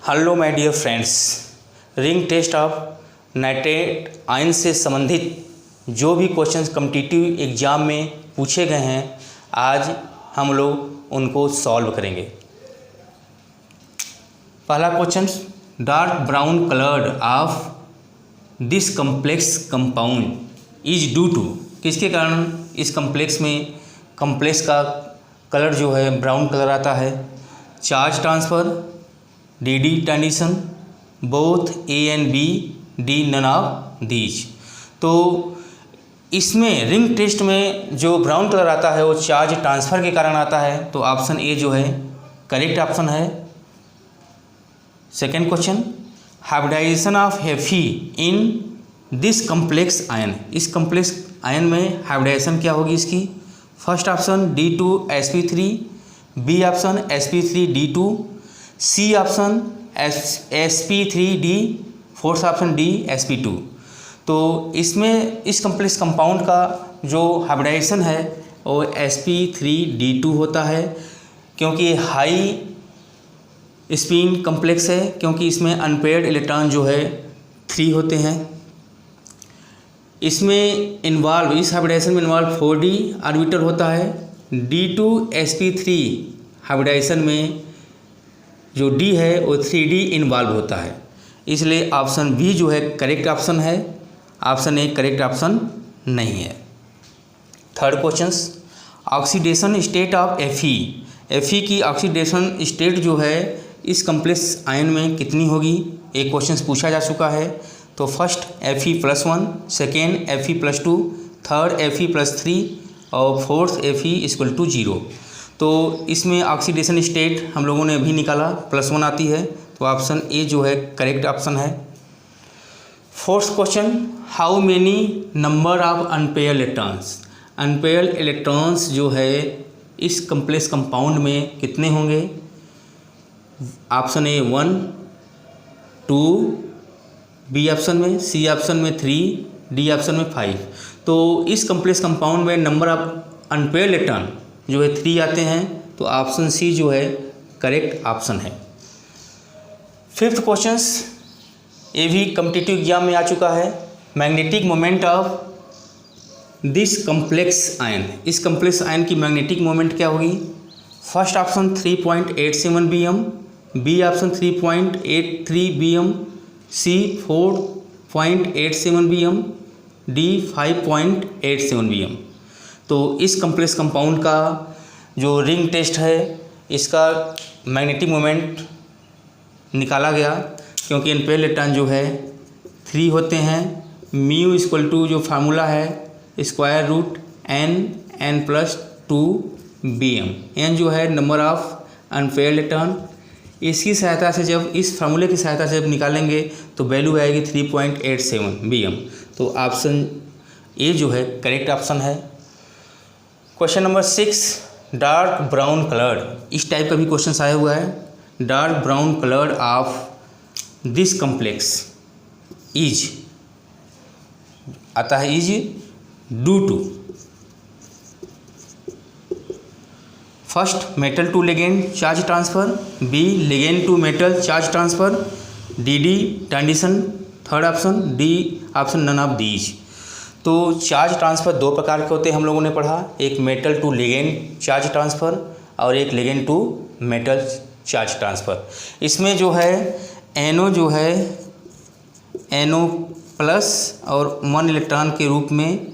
Hello my dear friends, ring test of nitrate ion से संबंधित जो भी क्वेश्चंस कॉम्पिटिटिव एग्जाम में पूछे गए हैं, आज हम लोग उनको सॉल्व करेंगे। पहला question, dark brown coloured of this complex compound is due to, किसके कारण इस कम्प्लेक्स में कम्प्लेक्स का कलर जो है ब्राउन कलर आता है? Charge transfer, D transition, both A and B, D none of these. तो इसमें रिंग टेस्ट में जो ब्राउन कलर आता है वो चार्ज ट्रांसफ़र के कारण आता है, तो ऑप्शन ए जो है करेक्ट ऑप्शन है। Second question, hybridization of Fe in this complex ion, इस कम्प्लेक्स आयन में हाइब्रिडाइजेशन क्या होगी इसकी? First option D2sp3, B option sp3d2, C option sp3d, fourth option D sp2। तो इसमें इस कम्प्लेक्स कंपाउंड का जो हाइब्रिडाइजेशन है वो sp3d2 होता है, क्योंकि हाई स्पिन कम्प्लेक्स है, क्योंकि इसमें अनपेयर्ड इलेक्ट्रॉन जो है 3 होते हैं। इसमें इन्वॉल्व, इस हाइब्रिडाइजेशन में इन्वॉल्व 4d ऑर्बिटल होता है। D2sp3 हाइब्रिडाइजेशन में जो D है वो 3d इन्वॉल्व होता है, इसलिए ऑप्शन बी जो है करेक्ट ऑप्शन है, ऑप्शन ए करेक्ट ऑप्शन नहीं है। Third question, oxidation state of Fe की ऑक्सीडेशन स्टेट जो है इस कम्प्लेक्स आयन में कितनी होगी? एक क्वेश्चन पूछा जा चुका है। तो first Fe+1, second Fe+2, third Fe+3 और फोर्थ Fe=0। तो इसमें ऑक्सीडेशन स्टेट हम लोगों ने अभी निकाला, +1 आती है, तो ऑप्शन ए जो है करेक्ट ऑप्शन है। Fourth question, how many number of unpaired electrons, unpaired electrons जो है इस कम्प्लेक्स कंपाउंड में कितने होंगे? ऑप्शन ए 1, 2, बी ऑप्शन में, सी ऑप्शन में 3, डी ऑप्शन में 5। तो इस कम्प्लेक्स कंपाउंड में नंबर ऑफ अनपेयर इलेक्ट्रॉन जो है 3 आते हैं, तो ऑप्शन सी जो है करेक्ट ऑप्शन है। फिफ्थ क्वेश्चन, ये भी कॉम्पिटिटिव एग्जाम में आ चुका है। Magnetic moment of this complex ion, इस कम्प्लेक्स आयन की मैग्नेटिक मोमेंट क्या होगी? First option 3.87 bm, B option 3.83 bm, C 4.87 bm, D 5.87 bm। तो इस कम्प्लेक्स कंपाउंड का जो रिंग टेस्ट है इसका मैग्नेटिक मोमेंट निकाला गया, क्योंकि अनपेयर इलेक्ट्रॉन जो है 3 होते हैं। μ जो फार्मूला है n+2 bm, n जो है नंबर ऑफ अनपेयर इलेक्ट्रॉन। इसकी सहायता से जब इस फार्मूले की सहायता से जब निकालेंगे तो वैल्यू आएगी 3.87 bm। तो ऑप्शन ए जो है करेक्ट ऑप्शन है। Question number 6, dark brown coloured, इस टाइप का भी क्वेश्चन आया हुआ है। Dark brown coloured of this complex is आता है, is due to first metal to ligand charge transfer, B ligand to metal charge transfer, D transition, third option D option none of these. तो charge transfer 2 प्रकार के होते हैं, हम लोगों ने पढ़ा, एक metal to ligand charge transfer और एक ligand to metal charge transfer. इसमें जो है एनो जो है NO+ और 1 इलेक्ट्रॉन के रूप में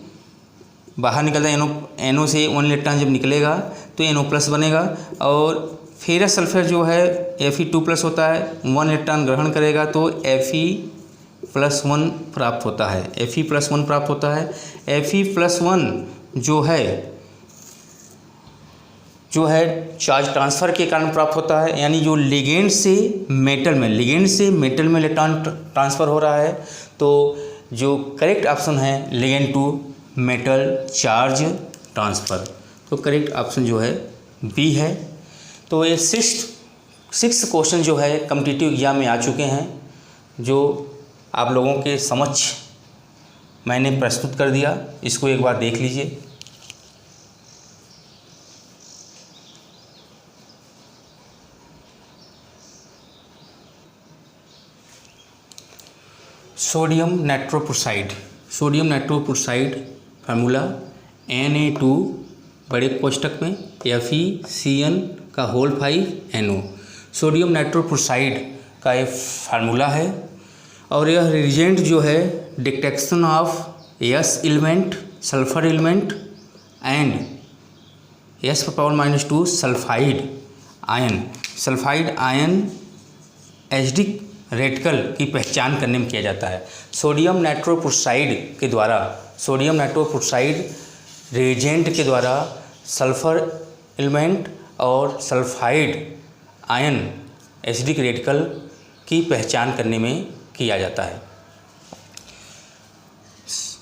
बाहर निकलता है। NO से 1 इलेक्ट्रॉन जब निकलेगा तो NO+ बनेगा, और फेरस सल्फर जो है Fe2+ होता है, 1 इलेक्ट्रॉन ग्रहण करेगा तो Fe+1 प्राप्त होता है, Fe+1 प्राप्त होता है। Fe+1 जो है चार्ज ट्रांसफ़र के कारण प्राप्त होता है, यानी जो लिगेंड से मेटल में इलेक्ट्रॉन ट्रांसफ़र हो रहा है। तो जो करेक्ट ऑप्शन है ligand to metal charge transfer, तो करेक्ट ऑप्शन जो है बी है। तो ये सिक्स क्वेश्चन जो है कॉम्पिटिटिव एग्जाम में आ चुके हैं, जो आप लोगों के समक्ष मैंने प्रस्तुत कर दिया। इसको एक बार देख लीजिए। सोडियम नाइट्रोक्साइड, सोडियम नाइट्रोक्साइड फार्मूला Na2 बड़े कोष्टक में FeCN का होल 5 NO। सोडियम नाइट्रोक्साइड का ये फार्मूला है और यह रिएजेंट जो है detection of S element, sulphur element and S⁻⁻2 sulphide ion, sulphide ion acidic radical की पहचान करने में किया जाता है। सोडियम नाइट्रोक्साइड के द्वारा, सोडियम नाइट्रोक्साइड रिएजेंट के द्वारा सल्फर एलिमेंट और सल्फाइड आयन एसिडिक रेडिकल की पहचान करने में किया जाता है।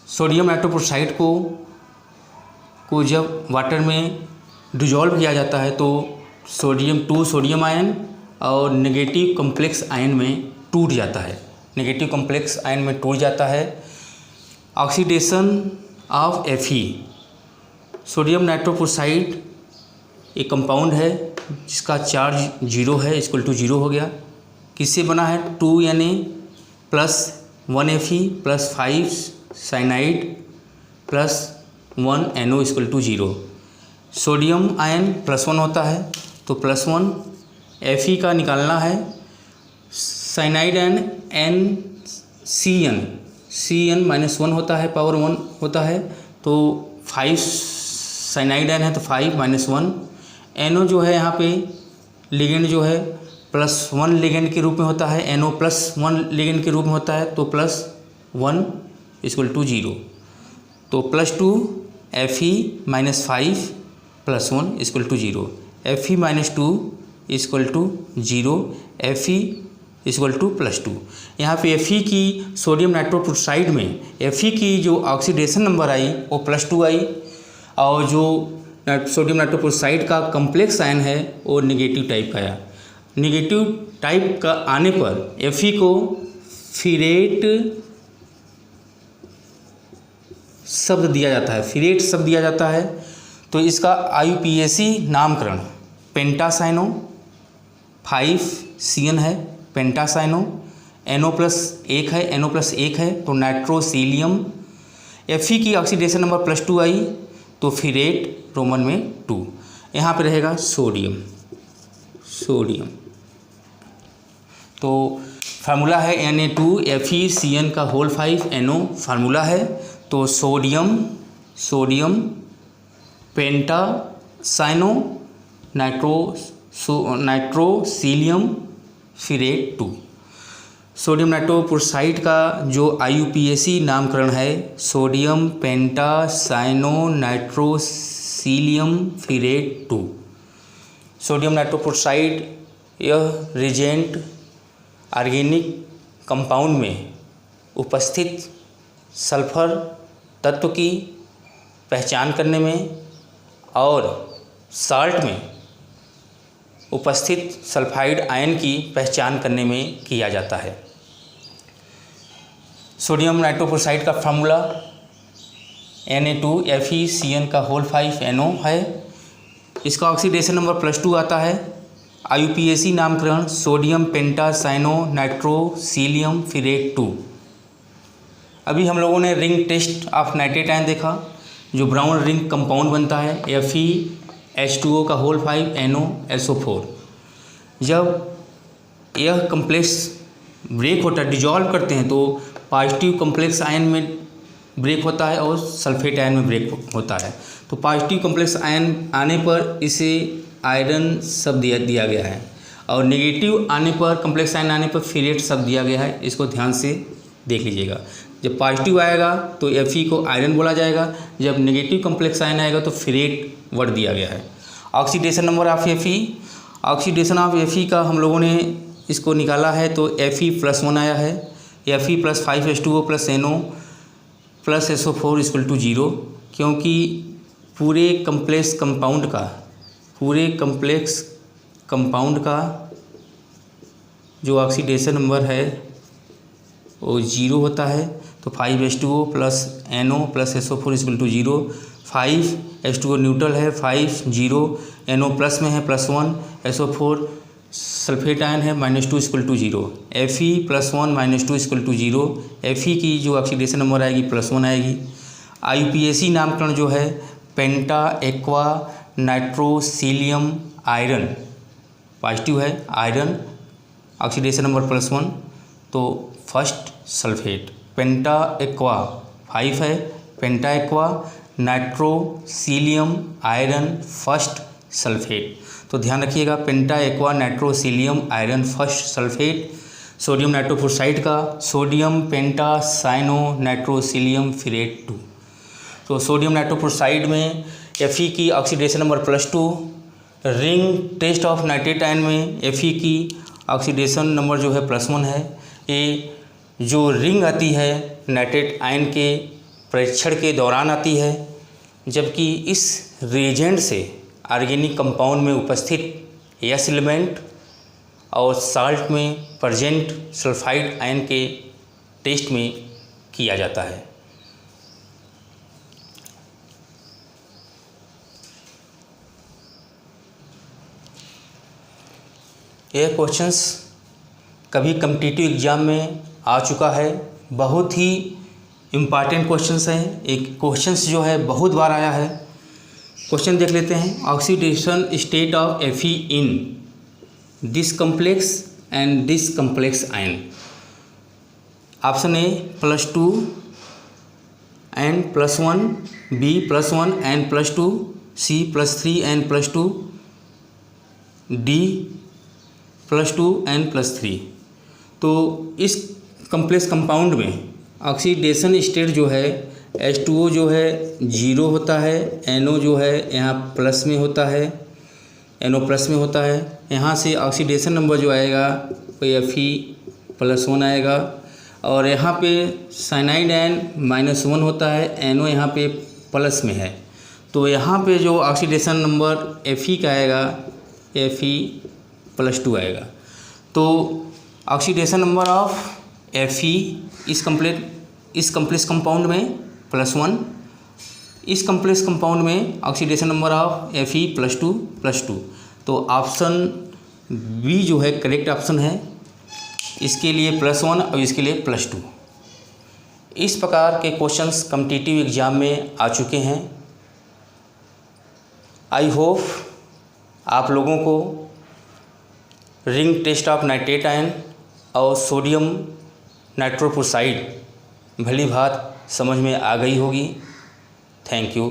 सोडियम नाइट्रोक्साइड को जब वाटर में डिजॉल्व किया जाता है तो सोडियम आयन और नेगेटिव कॉम्प्लेक्स आयन में टूट जाता है, नेगेटिव कॉम्प्लेक्स आयन में टूट जाता है। ऑक्सीडेशन ऑफ Fe, सोडियम नाइट्रोक्साइड एक कंपाउंड है जिसका चार्ज 0 है, इक्वल टू 0 हो गया। किससे बना है? 2Na plus 1Fe plus 5 cyanide plus 1 NO equal to 0। Sodium ion +1 होता है तो +1 Fe का निकालना है। साइनाइड एंड CN -1 होता है, पावर 1 होता है तो 5 साइनाइड एन है तो 5 -1 NO जो है यहाँ पे लिगेंड जो है +1 लिगेंड के रूप में होता है, NO +1 लिगेंड के रूप में होता है तो +1 इक्वल टू 0 तो +2 Fe -5 +1 equal to 0, Fe -2 equal to 0, Fe equal to +2। यहाँ पे Fe की सोडियम नाइट्रोक्साइड में Fe की जो ऑक्सीडेशन नंबर आई वो +2 आई और जो सोडियम नाइट्रोक्साइड का कॉम्प्लेक्स आयन है वो नेगेटिव टाइप का आया। नेगेटिव टाइप का आने पर Fe को फिरेट शब्द दिया जाता है, फिरेट शब्द दिया जाता है तो इसका IUPAC नामकरण पेंटासाइनो 5CN है, पेंटासाइनो NO+1 है, NO+1 है तो नाइट्रोसीलियम। Fe की ऑक्सीडेशन नंबर +2 आई तो फिरेट रोमन में 2, यहाँ पे रहेगा सोडियम तो फार्मूला है Na2FeCN का होल 5 NO फार्मूला है तो सोडियम पेंटासाइनो नाइट्रोसीलियम फिरेट 2। सोडियम नाइट्रोक्साइड का जो IUPAC नामकरण है सोडियम पेंटासाइनो नाइट्रोसीलियम फिरेट 2। सोडियम नाइट्रोक्साइड यह रिएजेंट ऑर्गेनिक कंपाउंड में उपस्थित सल्फर तत्व की पहचान करने में और साल्ट में उपस्थित सल्फाइड आयन की पहचान करने में किया जाता है। सोडियम नाइट्रोक्साइड का फार्मूला Na2FeCN का होल 5 NO है, इसका ऑक्सीडेशन नंबर +2 आता है। IUPAC नामकरण सोडियम पेंटासाइनो नाइट्रोसीलियम फिरेट 2। अभी हम लोगों ने ring test of nitrate ion देखा, जो ब्राउन रिंग कंपाउंड बनता है FeH2O का होल 5 NOSO4। जब यह कम्प्लेक्स ब्रेक होता है, डिजॉल्व करते हैं तो पॉजिटिव कम्प्लेक्स आयन में ब्रेक होता है और सल्फेट आयन में ब्रेक होता है। तो पॉजिटिव कम्प्लेक्स आयन आने पर इसे आयरन शब्द दिया गया है और नेगेटिव आने पर, कम्प्लेक्स आयन आने पर फिरेट शब्द दिया गया है। इसको ध्यान से देख लीजिएगा। जब पॉजिटिव आएगा तो Fe को आयरन बोला जाएगा, जब नेगेटिव कम्प्लेक्स आयन आएगा तो फिरेट वर्ड दिया गया है। Oxidation number of Fe, oxidation of Fe का हम लोगों ने इसको निकाला है तो Fe+1 आया है। Fe + 5H2O + NO + SO4 equal to 0, क्योंकि पूरे कम्प्लेक्स कंपाउंड का जो ऑक्सीडेशन नंबर है वो 0 होता है तो 5H2O + NO + SO4 equal to 0। 5H2O neutral है, 5 0 NO प्लस में है +1, SO4 सल्फेट आयन है -2 = 0, Fe+1 -2 = 0, Fe की जो ऑक्सीडेशन नंबर आएगी +1 आएगी। IUPAC नामकरण जो है penta aqua nitrosylium iron positive है, आयरन ऑक्सीडेशन नंबर +1, तो फर्स्ट सल्फेट। पेंटा एक्वा 5 है, penta aqua nitrosylium iron first sulphate. तो ध्यान रखिएगा, penta aqua nitrosylium iron first sulphate. Sodium nitrophosphide का सोडियम पेंटा साइनो नाइट्रोसिलियम फिरेट 2। तो सोडियम नाइट्रोफोस्फाइड में Fe की oxidation number +2, ring test of nitrate ion में Fe की ऑक्सीडेशन नंबर जो है +1 है। ये जो रिंग आती है नाइट्रेट आयन के परीक्षण के दौरान आती है, जबकि इस रिएजेंट से ऑर्गेनिक कंपाउंड में उपस्थित एस एलिमेंट और साल्ट में प्रेजेंट सल्फाइड आयन के टेस्ट में किया जाता है। यह क्वेश्चंस कभी कम्पिटिटिव एग्ज़ाम में आ चुका है, बहुत ही इम्पॉर्टेंट क्वेश्चंस हैं। एक क्वेश्चंस जो है बहुत बार आया है। क्वेश्चन देख लेते हैं। Oxidation state of Fe in this complex and this complex ion. Option A +2 and +1, B +1 and +2, C +3 and +2, D +2 and +3। तो इस कम्प्लेक्स कंपाउंड में ऑक्सीडेशन स्टेट जो है H2O जो है 0 होता है, NO जो है यहाँ प्लस में होता है, NO प्लस में होता है। यहाँ से ऑक्सीडेशन नंबर जो आएगा वो Fe+1 आएगा, और यहाँ पे साइनाइड आयन -1 होता है, NO यहाँ पे प्लस में है। तो यहाँ पे जो ऑक्सीडेशन नंबर Fe का आएगा Fe+2 आएगा। तो ऑक्सीडेशन नंबर ऑफ Fe इस कम्प्लेक्स कंपाउंड में +1, इस कम्प्लेक्स कंपाउंड में ऑक्सीडेशन नंबर ऑफ Fe+2+2। तो ऑप्शन बी जो है करेक्ट ऑप्शन है, इसके लिए +1 और इसके लिए +2। इस प्रकार के क्वेश्चंस कम्पिटिटिव एग्ज़ाम में आ चुके हैं। आई होप आप लोगों को ring test of nitrate ion और सोडियम नाइट्रोफोस्फाइड भली भांति समझ में आ गई होगी। Thank you.